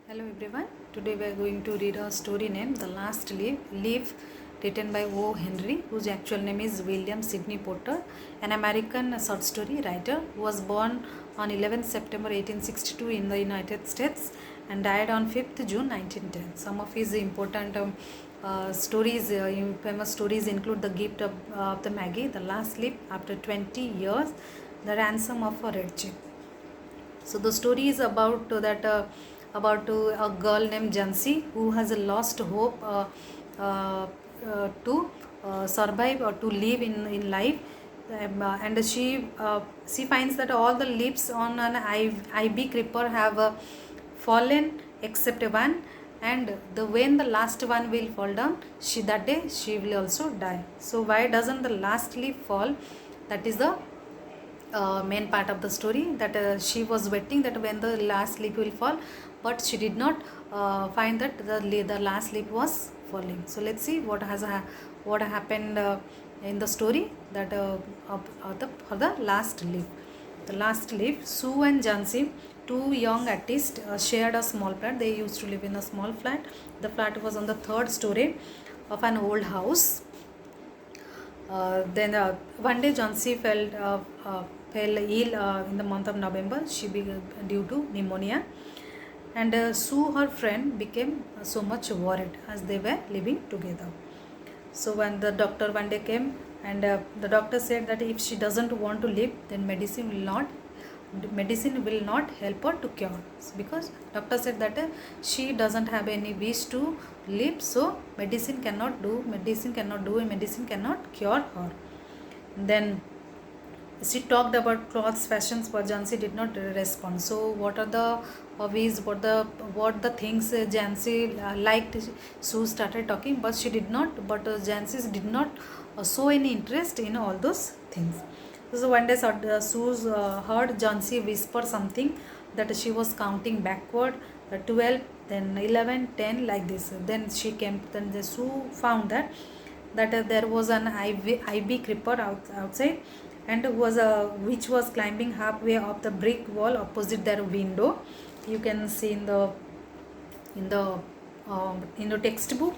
Hello everyone. Today we are going to read a story named The Last Leaf, written by O. Henry, whose actual name is William Sidney Porter, an American short story writer who was born on 11th September 1862 in the United States and died on 5th June 1910. Some of his important famous stories include The Gift of the Maggie, The Last Leaf, After 20 Years, The Ransom of a Red Chick. So the story is about a girl named Jansi who has lost hope to survive or to live in life, and she finds that all the leaves on an ivy creeper have fallen except one, and when the last one will fall down, that day she will also die. So why doesn't the last leaf fall? That is the main part of the story, that she was waiting that when the last leaf will fall, but she did not find that the last leaf was falling. So let's see what happened in the story, that for the last leaf. The last leaf. Sue and Jansi, two young artists, shared a small flat. They used to live in a small flat. The flat was on the third story of an old house. Then one day Jansi fell ill in the month of November. She began due to pneumonia, and Sue, her friend, became so much worried as they were living together. So when the doctor one day came, and the doctor said that if she doesn't want to live, then medicine will not help her to cure, because doctor said that she doesn't have any wish to live, so medicine cannot cure her. Then she talked about clothes fashions, but Jansi did not respond. So what are the hobbies, what the things Jansi liked? Sue started talking, but Jansi did not show any interest in all those things. So one day Sue heard Jansi whisper something, that she was counting backward, 12, then 11, 10, like this. Then the Sue found that there was an ivy creeper outside, and which was climbing halfway up the brick wall opposite their window. You can see in the textbook.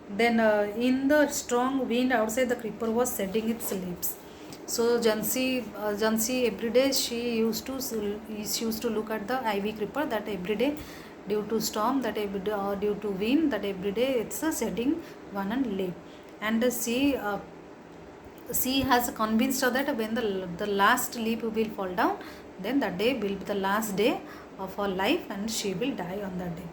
Then in the strong wind outside, the creeper was shedding its leaves. So Jansi every day she used to look at the ivy creeper, that every day due to storm, that every day, or due to wind, that every day it's shedding one and leaf. And she has convinced her that when the last leaf will fall down, then that day will be the last day of her life and she will die on that day.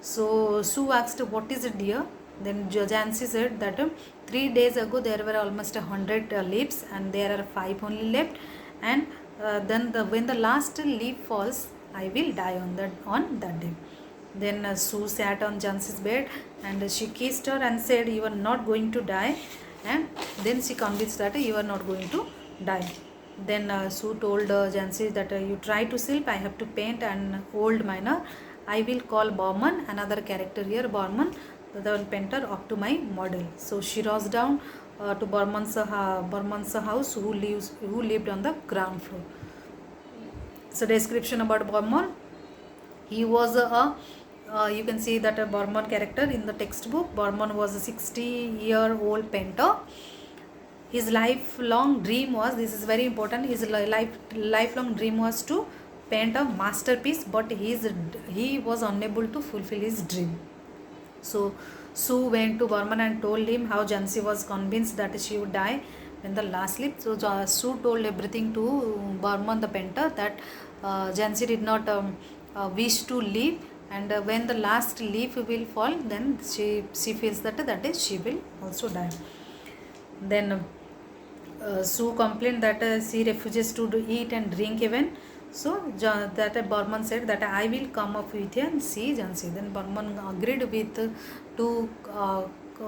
So Sue asked, "What is it, dear?" Then Jansi said that 3 days ago there were almost 100 leaves and there are 5 only left, and then when the last leaf falls, I will die on that day. Then Sue sat on Jansi's bed and she kissed her and said, "You are not going to die." And then she convinced that you are not going to die. Then Sue told Jansi that you try to sleep, I have to paint an old miner. I will call Borman, another character here, Borman, the painter, up to my model. So she rose down to Borman's house, who lived on the ground floor. So description about Borman. He was you can see that a Borman character in the textbook. Borman was a 60-year-old painter. His lifelong dream was, this is very important, his lifelong dream was to paint a masterpiece, but he was unable to fulfill his dream. So Sue went to Borman and told him how Jansi was convinced that she would die when the last leaf. So Sue told everything to Borman the painter, that Jansi did not wish to live, and when the last leaf will fall, then she feels that day she will also die. Then Sue complained that she refuses to eat and drink even. So that Borman said that I will come up with you and see Jansi. Then Borman agreed to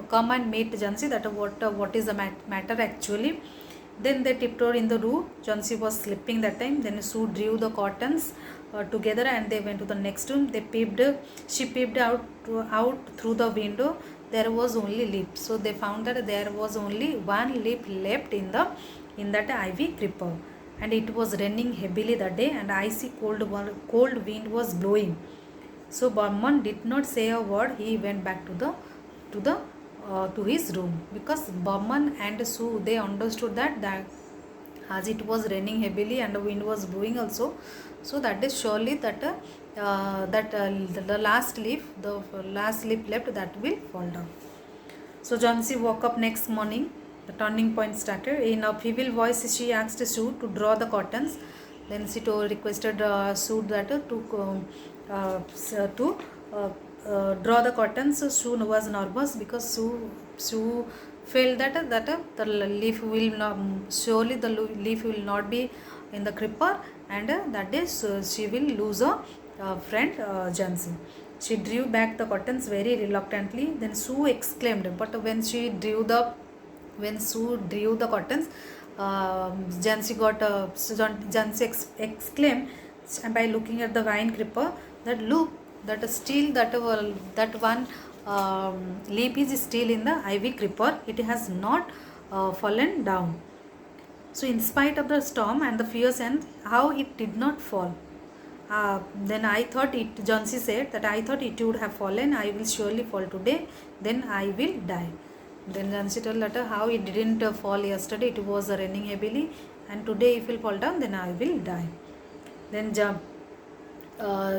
come and meet Jansi, that what is the matter actually. Then they tiptoed in the room. Jansi was sleeping that time. Then Sue drew the curtains together and they went to the next room. She peeped out through the window. There was only leaf. So they found that there was only one leaf left in that ivy creeper, and it was raining heavily that day, and icy cold wind was blowing. So Burman did not say a word. He went back to his room, because Burman and Sue, they understood that as it was raining heavily and the wind was blowing also, so that is surely the last leaf left, that will fall down. So Jhansi woke up next morning. The turning point started. In a feeble voice, she asked Sue to draw the curtains. Then she requested Sue that to draw the curtains. So Sue was nervous, because Sue felt that the leaf will not, surely the leaf will not be in the creeper, and that day so she will lose a friend, Jhansi. She drew back the curtains very reluctantly. Then Sue exclaimed, but when Sue drew the curtains, Jhansi exclaimed by looking at the vine creeper that, look, that one leaf is still in the ivy creeper. It has not fallen down. So in spite of the storm and the fierce and how it did not fall. Then I thought it, Jhansi said, that I thought it would have fallen. I will surely fall today. Then I will die. Then Jhansi told that how it didn't fall yesterday. It was raining heavily, and today if it will fall down, then I will die. Then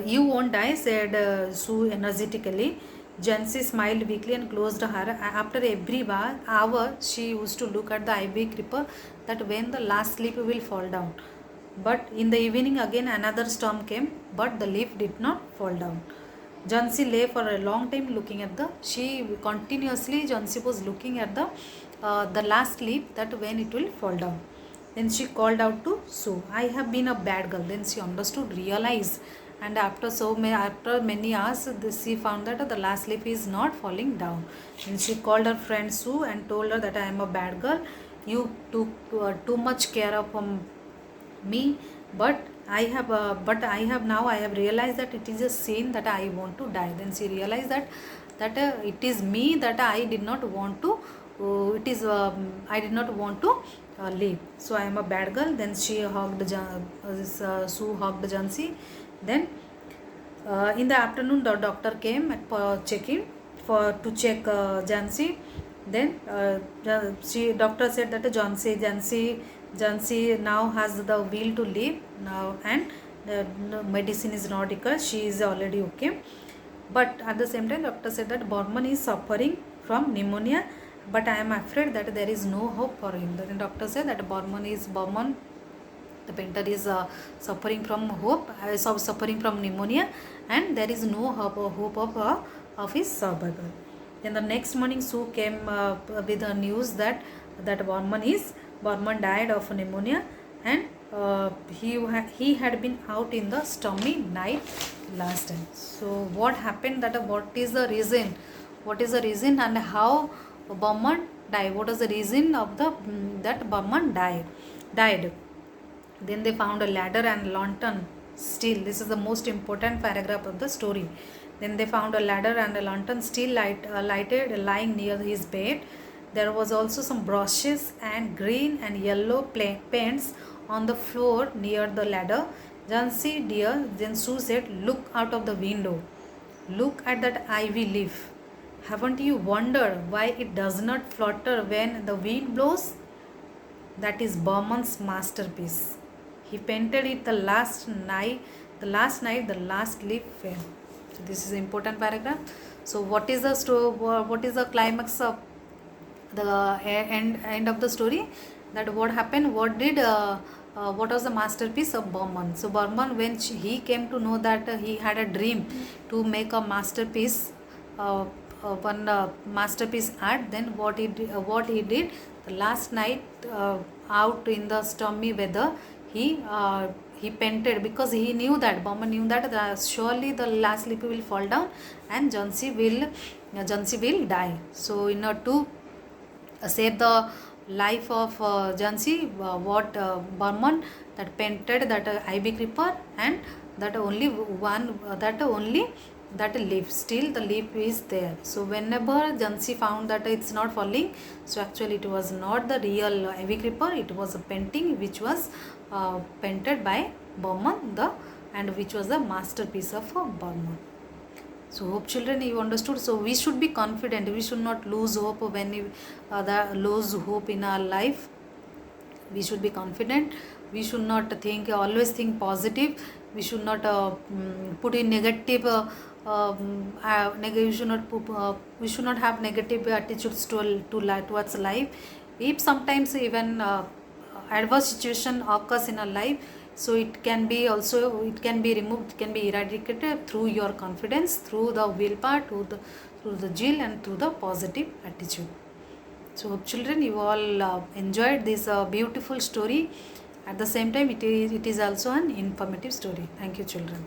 you won't die, said Sue energetically. Jhansi smiled weakly and closed her. After every hour, she used to look at the ivy creeper, that when the last leaf will fall down. But in the evening again another storm came, but the leaf did not fall down. Jhansi lay for a long time looking at Jhansi was looking at the last leaf, that when it will fall down. Then she called out to Sue, I have been a bad girl. Then she realized, and after many hours, she found that the last leaf is not falling down. Then she called her friend Sue and told her that I am a bad girl. You took too much care of me, but I have realized that it is a sin that I want to die. Then she realized that it is me, that I did not want to live. So I am a bad girl. Then she hugged Sue hugged Jhansi. Then in the afternoon the doctor came to check Jhansi. Then doctor said that Jhansi now has the will to live now, and the medicine is not required. She is already okay. But at the same time, doctor said that Burman is suffering from pneumonia, but I am afraid that there is no hope for him. Then doctor said that Burman, the painter, is suffering from pneumonia, and there is no hope of his survival. Then the next morning, Sue came with the news that Burman died of pneumonia, and he had been out in the stormy night last time. So what happened? What is the reason, and how Burman died? What is the reason of that Burman died? Then they found a ladder and lantern. Still, this is the most important paragraph of the story. Then they found a ladder and a lantern still lighted, lying near his bed. There was also some brushes and green and yellow paints on the floor near the ladder. Jhansi, dear, then Sue said, look out of the window. Look at that ivy leaf. Haven't you wondered why it does not flutter when the wind blows? That is Burman's masterpiece. He painted it the last night the last leaf fell. So this is an important paragraph. So what is the climax of the end of the story? That what happened? What was the masterpiece of Burman? So Burman, when he came to know that he had a dream to make a masterpiece, masterpiece art, then what he did the last night, out in the stormy weather, he painted, because he knew that Burman knew that surely the last leaf will fall down and Jhansi will die. So in order to save the life of Jhansi, Burman that painted that ivy creeper, and that only that leaf, still the leaf is there. So whenever Jhansi found that it's not falling, so actually it was not the real ivy creeper, it was a painting which was painted by Burman, and which was the masterpiece of Burman. So hope children you understood. So we should be confident. We should not lose hope when we lose hope in our life. We should be confident. We should not always think positive. We should not put in negative. We should not have negative attitudes towards life. If sometimes even adverse situation occurs in our life, so it can be removed, it can be eradicated through your confidence, through the willpower, through the zeal, and through the positive attitude. So children, you all enjoyed this beautiful story. At the same time, it is also an informative story. Thank you, children.